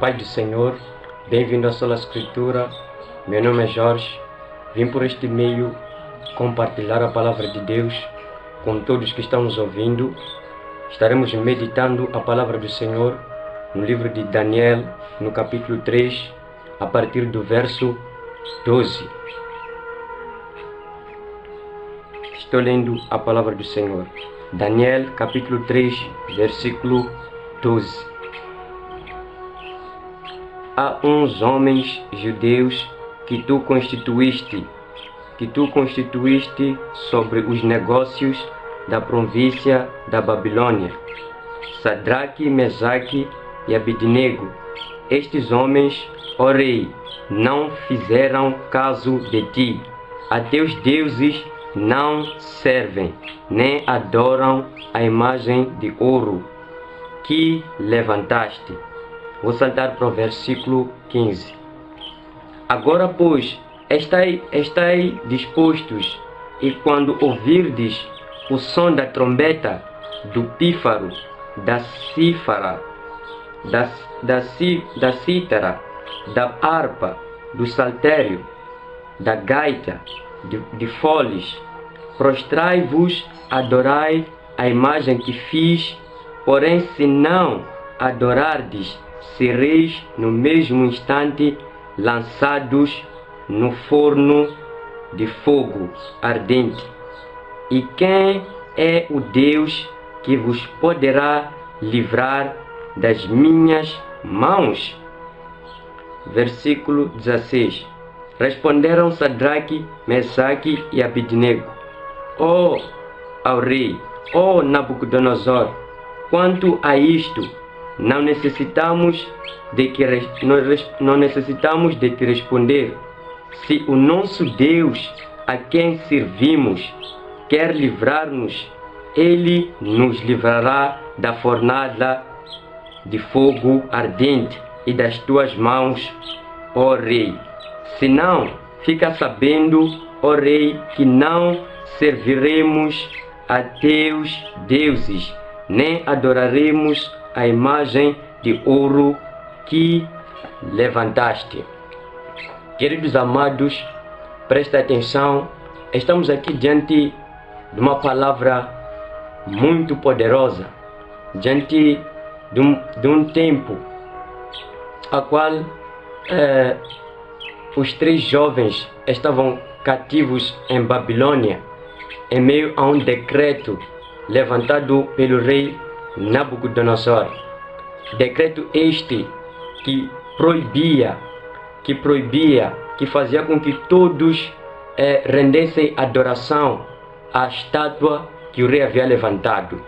paz do Senhor, bem-vindo à Sola Escritura. Meu nome é Jorge, vim por este meio compartilhar a palavra de Deus com todos que estão nos ouvindo. Estaremos meditando a palavra do Senhor no livro de Daniel, no capítulo 3, a partir do verso 12. Estou lendo a palavra do Senhor. Daniel, capítulo 3, versículo 12. Há uns homens judeus que tu constituíste sobre os negócios da província da Babilônia, Sadraque, Mesaque e Abednego. Estes homens, ó rei, não fizeram caso de ti. A teus deuses não servem, nem adoram a imagem de ouro que levantaste. Vou saltar para o versículo 15. Agora, pois, estai dispostos, e quando ouvirdes o som da trombeta, do pífaro, da cítara, da harpa, do saltério, da gaita, de foles, prostrai-vos, adorai a imagem que fiz, porém se não adorardes, sereis no mesmo instante lançados no forno de fogo ardente. E quem é o Deus que vos poderá livrar das minhas mãos? Versículo 16. Responderam Sadraque, Mesaque e Abednego: ao rei, ó Nabucodonosor, quanto a isto, não necessitamos de te responder. Se o nosso Deus, a quem servimos, quer livrar-nos, ele nos livrará da fornalha de fogo ardente e das tuas mãos, ó rei. Se não, fica sabendo, ó rei, que não serviremos a teus deuses, nem adoraremos a imagem de ouro que levantaste. Queridos amados, presta atenção. Estamos aqui diante de uma palavra muito poderosa, diante de um tempo a qual os três jovens estavam cativos em Babilônia, em meio a um decreto levantado pelo rei Nabucodonosor. Decreto este que proibia, que fazia com que todos rendessem adoração à estátua que o rei havia levantado.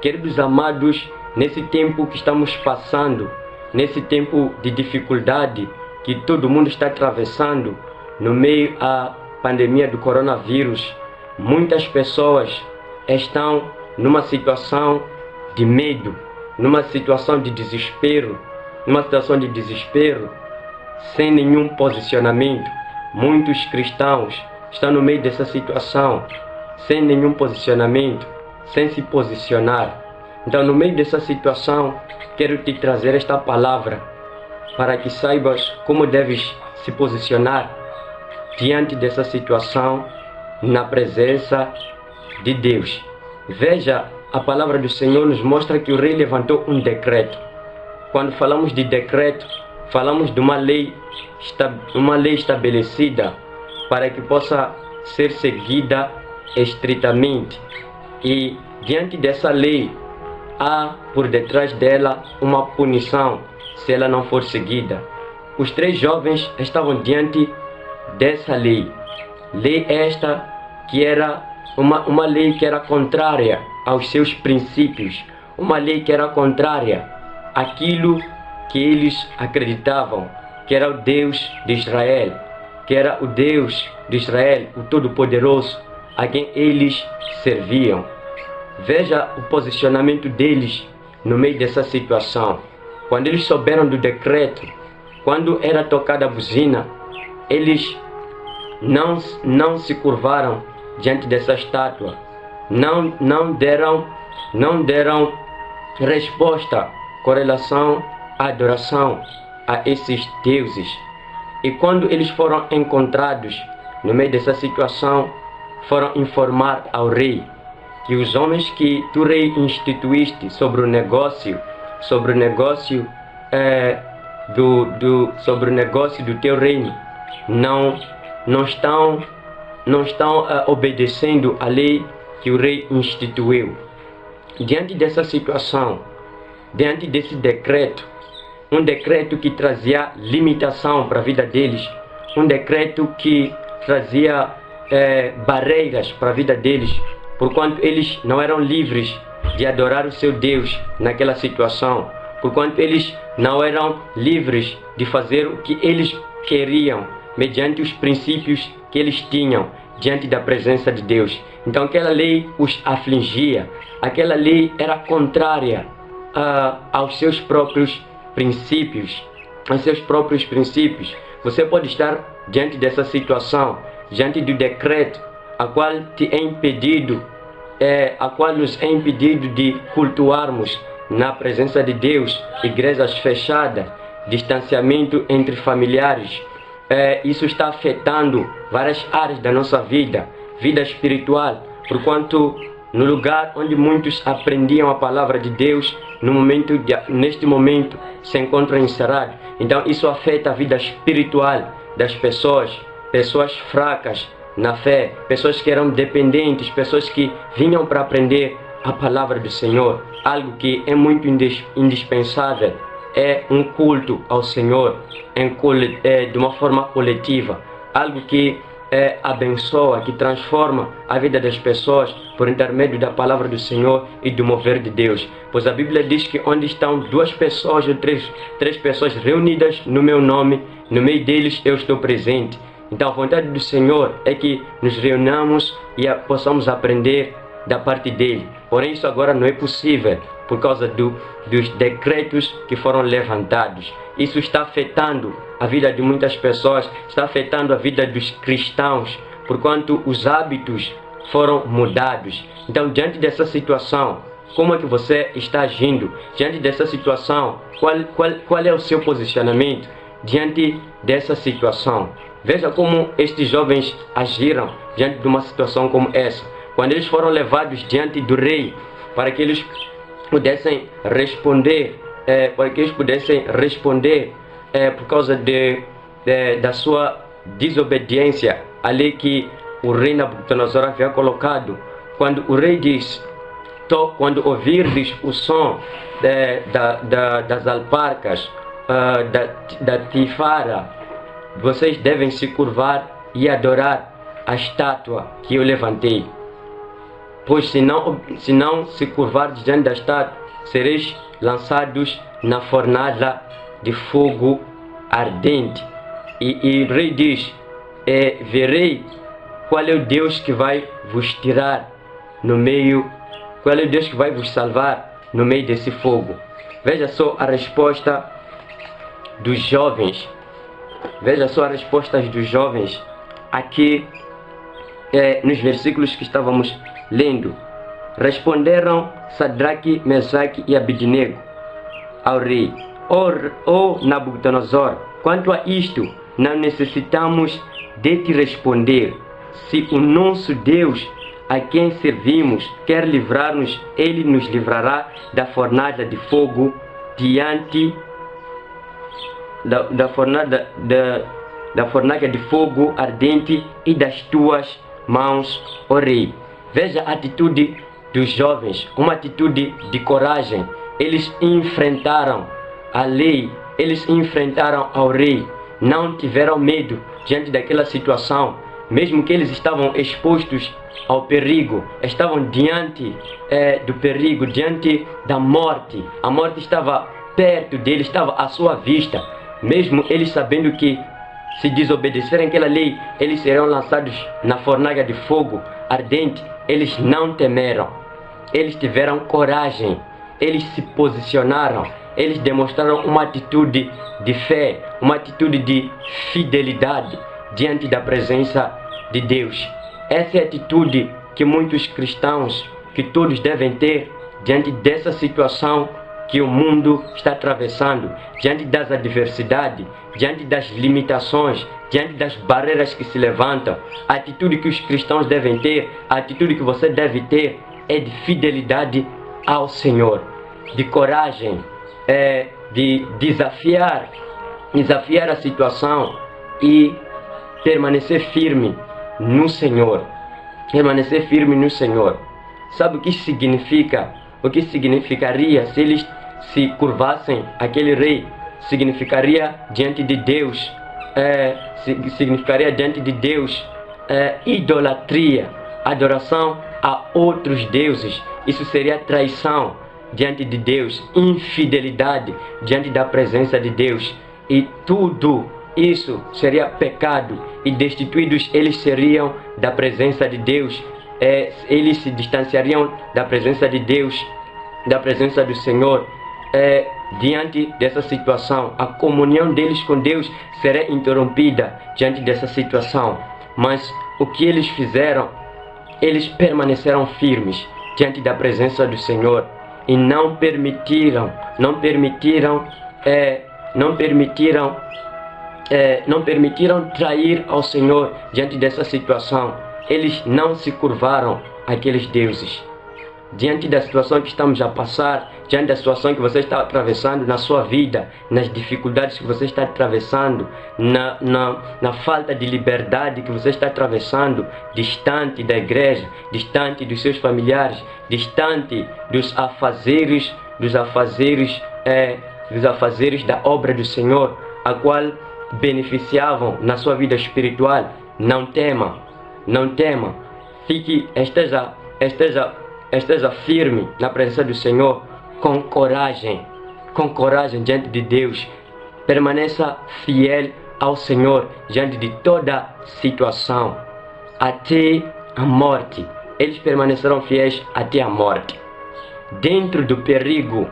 Queridos amados, nesse tempo que estamos passando, nesse tempo de dificuldade que todo mundo está atravessando, no meio à pandemia do coronavírus, muitas pessoas estão numa situação de medo, numa situação de desespero, sem nenhum posicionamento. Muitos cristãos estão no meio dessa situação, sem nenhum posicionamento, sem se posicionar. Então, no meio dessa situação, quero te trazer esta palavra para que saibas como deves se posicionar diante dessa situação, na presença de Deus. Veja, a palavra do Senhor nos mostra que o rei levantou um decreto. Quando falamos de decreto, falamos de uma lei estabelecida para que possa ser seguida estritamente. E diante dessa lei, há por detrás dela uma punição se ela não for seguida. Os três jovens estavam diante dessa lei. Lei esta que era uma lei que era contrária aos seus princípios, uma lei que era contrária àquilo que eles acreditavam, que era o Deus de Israel, o Todo-Poderoso, a quem eles serviam. Veja o posicionamento deles no meio dessa situação. Quando eles souberam do decreto, quando era tocada a buzina, eles não se curvaram diante dessa estátua, não deram resposta com relação à adoração a esses deuses. E quando eles foram encontrados no meio dessa situação, foram informar ao rei que os homens que tu, rei, instituíste sobre o negócio sobre o negócio do teu reino, não estão obedecendo a lei que o rei instituiu. Diante dessa situação, diante desse decreto, um decreto que trazia limitação para a vida deles, um decreto que trazia barreiras para a vida deles, porquanto eles não eram livres de adorar o seu Deus naquela situação, porquanto eles não eram livres de fazer o que eles queriam, mediante os princípios que eles tinham diante da presença de Deus. Então aquela lei os afligia, aquela lei era contrária aos seus próprios princípios, Você pode estar diante dessa situação, diante do decreto, a qual nos é impedido de cultuarmos na presença de Deus, igrejas fechadas, distanciamento entre familiares. Isso está afetando várias áreas da nossa vida espiritual, porquanto no lugar onde muitos aprendiam a palavra de Deus, neste momento se encontram encerrados. Então isso afeta a vida espiritual das pessoas fracas na fé, pessoas que eram dependentes, pessoas que vinham para aprender a palavra do Senhor. Algo que é muito indispensável é um culto ao Senhor de uma forma coletiva, algo que abençoa, que transforma a vida das pessoas por intermédio da palavra do Senhor e do mover de Deus. Pois a Bíblia diz que onde estão duas pessoas ou três pessoas reunidas no meu nome, no meio deles eu estou presente. Então a vontade do Senhor é que nos reunamos e possamos aprender da parte dele. Porém isso agora não é possível por causa dos decretos que foram levantados. Isso está afetando a vida de muitas pessoas, está afetando a vida dos cristãos, porquanto os hábitos foram mudados. Então, diante dessa situação, como é que você está agindo? Diante dessa situação, qual é o seu posicionamento diante dessa situação? Veja como estes jovens agiram diante de uma situação como essa. Quando eles foram levados diante do rei, para que eles pudessem responder, por causa da sua desobediência à lei que o rei Nabucodonosor havia colocado. Quando o rei diz, quando ouvirdes o som das alparcas, da tifara, vocês devem se curvar e adorar a estátua que eu levantei. Pois se não se curvar diante da estátua, sereis lançados na fornalha de fogo ardente. E o rei diz, verei qual é o Deus que vai vos tirar no meio, qual é o Deus que vai vos salvar no meio desse fogo. Veja só a resposta dos jovens. Veja só as respostas dos jovens aqui nos versículos que estávamos lendo. Responderam Sadraque, Mesaque e Abednego ao rei: Ó Nabucodonosor, quanto a isto, não necessitamos de te responder. Se o nosso Deus, a quem servimos, quer livrar-nos, ele nos livrará da fornalha de fogo diante da fornalha de fogo ardente e das tuas mãos, ó rei. Veja a atitude dos jovens, uma atitude de coragem. Eles enfrentaram a lei, eles enfrentaram ao rei, não tiveram medo diante daquela situação, mesmo que eles estavam expostos ao perigo, estavam diante do perigo, diante da morte. A morte estava perto deles, estava à sua vista. Mesmo eles sabendo que se desobedecerem aquela lei, eles serão lançados na fornalha de fogo ardente, eles não temeram. Eles tiveram coragem, eles se posicionaram, eles demonstraram uma atitude de fé, uma atitude de fidelidade diante da presença de Deus. Essa é a atitude que muitos cristãos, que todos devem ter diante dessa situação que o mundo está atravessando, diante das adversidades, diante das limitações, diante das barreiras que se levantam, a atitude que os cristãos devem ter, a atitude que você deve ter é de fidelidade ao Senhor, de coragem, de desafiar a situação e permanecer firme no Senhor. Permanecer firme no Senhor. Sabe o que significa? O que significaria se eles se curvassem aquele rei? Significaria diante de Deus, idolatria, adoração a outros deuses. Isso seria traição diante de Deus, infidelidade diante da presença de Deus. E tudo isso seria pecado, e destituídos eles seriam da presença de Deus. Eles se distanciariam da presença de Deus, da presença do Senhor. Diante dessa situação, a comunhão deles com Deus será interrompida diante dessa situação. Mas o que eles fizeram? Eles permaneceram firmes diante da presença do Senhor e não permitiram trair ao Senhor diante dessa situação. Eles não se curvaram àqueles deuses. Diante da situação que estamos a passar, diante da situação que você está atravessando na sua vida, nas dificuldades que você está atravessando, na falta de liberdade que você está atravessando, distante da igreja, distante dos seus familiares, distante dos afazeres da obra do Senhor, a qual beneficiavam na sua vida espiritual. Não tema, esteja firme na presença do Senhor, com coragem diante de Deus. Permaneça fiel ao Senhor diante de toda situação, até a morte. Eles permaneceram fiéis até a morte. Dentro do perigo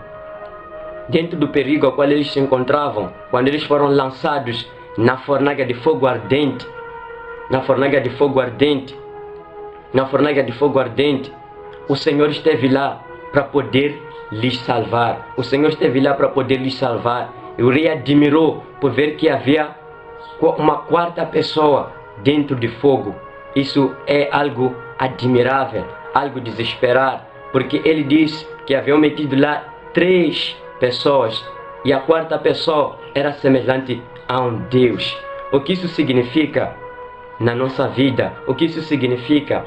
a qual eles se encontravam, quando eles foram lançados na fornalha de fogo ardente, o Senhor esteve lá para poder lhes salvar. E o rei admirou por ver que havia uma quarta pessoa dentro de fogo. Isso é algo admirável, algo desesperar, porque ele diz que haviam metido lá 3 pessoas e a quarta pessoa era semelhante a um Deus. O que isso significa na nossa vida? O que isso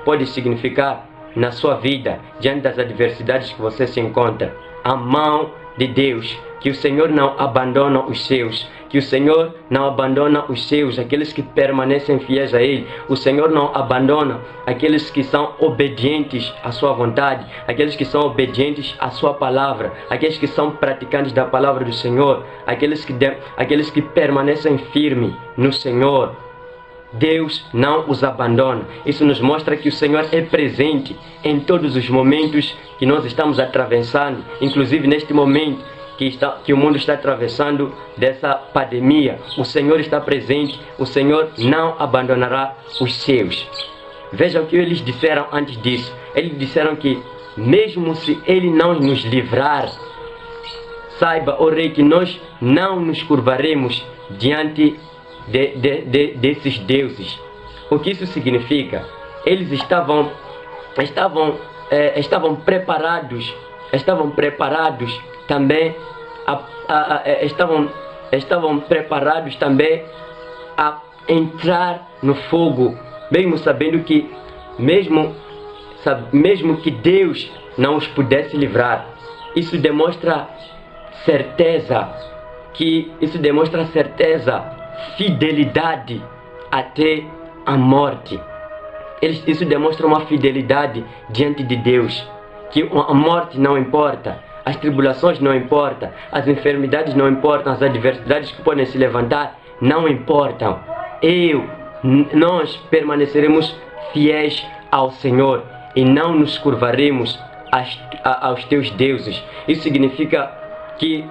pode significar na sua vida, diante das adversidades que você se encontra? A mão de Deus, que o Senhor não abandona os seus, aqueles que permanecem fiéis a Ele. O Senhor não abandona aqueles que são obedientes à sua vontade, aqueles que são obedientes à sua palavra, aqueles que são praticantes da palavra do Senhor, aqueles que permanecem firmes no Senhor. Deus não os abandona. Isso nos mostra que o Senhor é presente em todos os momentos que nós estamos atravessando, inclusive neste momento que o mundo está atravessando dessa pandemia. O Senhor está presente, o Senhor não abandonará os seus. Vejam o que eles disseram antes disso. Eles disseram que mesmo se Ele não nos livrar, saiba, ó rei, que nós não nos curvaremos diante desses deuses. O que isso significa? Eles estavam preparados também a entrar no fogo, mesmo sabendo que mesmo que Deus não os pudesse livrar. Isso demonstra certeza, fidelidade até a morte. Isso demonstra uma fidelidade diante de Deus, que a morte não importa, as tribulações não importam, as enfermidades não importam, as adversidades que podem se levantar não importam. Nós permaneceremos fiéis ao Senhor e não nos curvaremos aos teus deuses. Isso significa que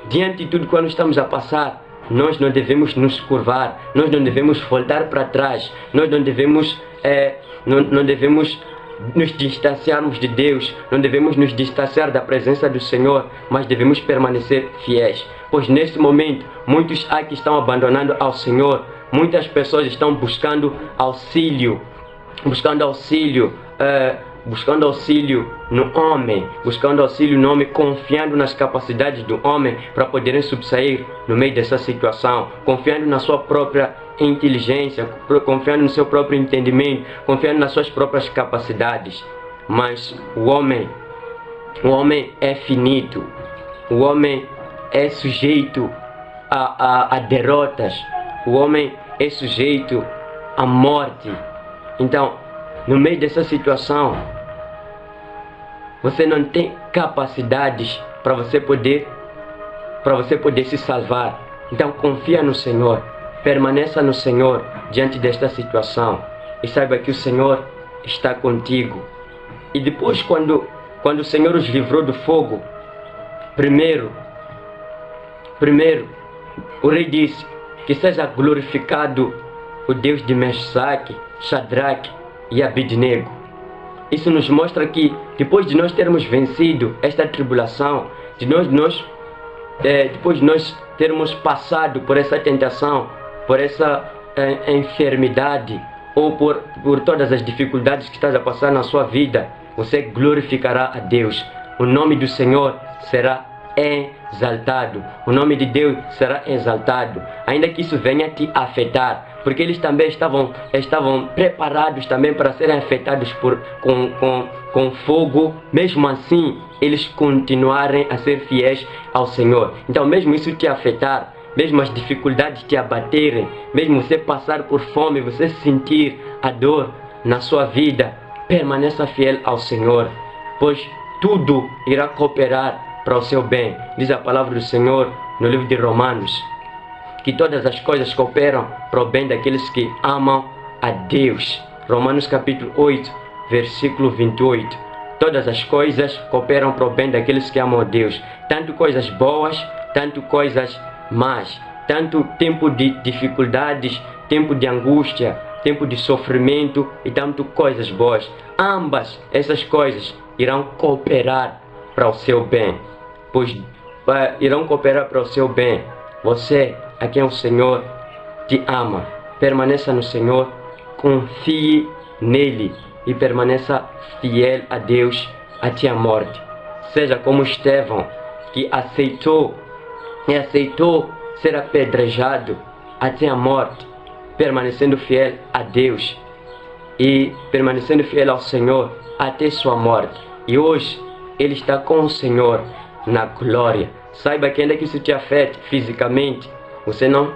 diante de tudo quando estamos a passar, nós não devemos nos curvar, nós não devemos voltar para trás, nós não devemos nos distanciarmos de Deus, não devemos nos distanciar da presença do Senhor, mas devemos permanecer fiéis. Pois neste momento, muitos há que estão abandonando ao Senhor, muitas pessoas estão buscando auxílio no homem, confiando nas capacidades do homem para poderem subsair no meio dessa situação, confiando na sua própria inteligência, confiando no seu próprio entendimento, confiando nas suas próprias capacidades. Mas o homem é finito, o homem é sujeito a derrotas, o homem é sujeito à morte. Então, no meio dessa situação, você não tem capacidades para você poder se salvar. Então confia no Senhor, permaneça no Senhor diante desta situação e saiba que o Senhor está contigo. E depois, quando o Senhor os livrou do fogo, primeiro o rei disse que seja glorificado o Deus de Mesaque, Shadraque e Abednego. Isso nos mostra que depois de nós termos vencido esta tribulação, depois de nós termos passado por essa tentação, por essa enfermidade ou por todas as dificuldades que estás a passar na sua vida, você glorificará a Deus. O nome do Senhor será exaltado, o nome de Deus será exaltado, ainda que isso venha te afetar, porque eles também estavam preparados também para serem afetados com fogo. Mesmo assim, eles continuarem a ser fiéis ao Senhor. Então, mesmo isso te afetar, mesmo as dificuldades te abaterem, mesmo você passar por fome, você sentir a dor na sua vida, permaneça fiel ao Senhor, pois tudo irá cooperar para o seu bem. Diz a palavra do Senhor no livro de Romanos, que todas as coisas cooperam para o bem daqueles que amam a Deus. Romanos capítulo 8, versículo 28. Todas as coisas cooperam para o bem daqueles que amam a Deus. Tanto coisas boas, tanto coisas más. Tanto tempo de dificuldades, tempo de angústia, tempo de sofrimento e tanto coisas boas. Ambas essas coisas irão cooperar para o seu bem. Pois irão cooperar para o seu bem. Você, a quem o Senhor te ama, permaneça no Senhor, confie nele e permaneça fiel a Deus até a morte. Seja como Estevão, que aceitou ser apedrejado até a morte, permanecendo fiel a Deus e permanecendo fiel ao Senhor até sua morte. E hoje ele está com o Senhor na glória. Saiba que ainda que isso te afete fisicamente, você não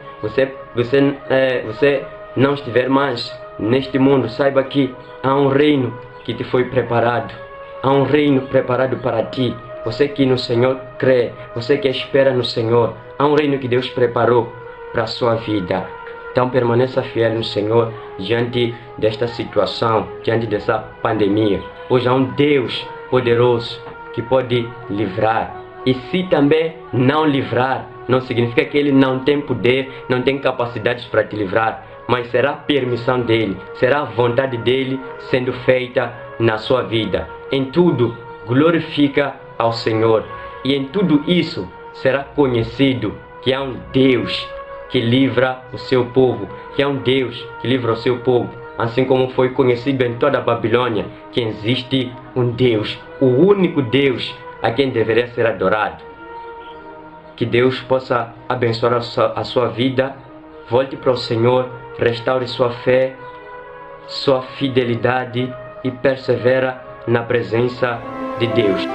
estiver mais neste mundo, saiba que há um reino que te foi preparado. Há um reino preparado para ti. Você que no Senhor crê, você que espera no Senhor, há um reino que Deus preparou para a sua vida. Então permaneça fiel no Senhor diante desta situação, diante dessa pandemia. Hoje há um Deus poderoso que pode livrar. E se também não livrar, não significa que Ele não tem poder, não tem capacidades para te livrar, mas será permissão dEle, será a vontade dEle sendo feita na sua vida. Em tudo, glorifica ao Senhor. E em tudo isso, será conhecido que há um Deus que livra o seu povo, que há um Deus que livra o seu povo. Assim como foi conhecido em toda a Babilônia que existe um Deus, o único Deus a quem deveria ser adorado. Que Deus possa abençoar a sua vida. Volte para o Senhor, restaure sua fé, sua fidelidade e persevera na presença de Deus.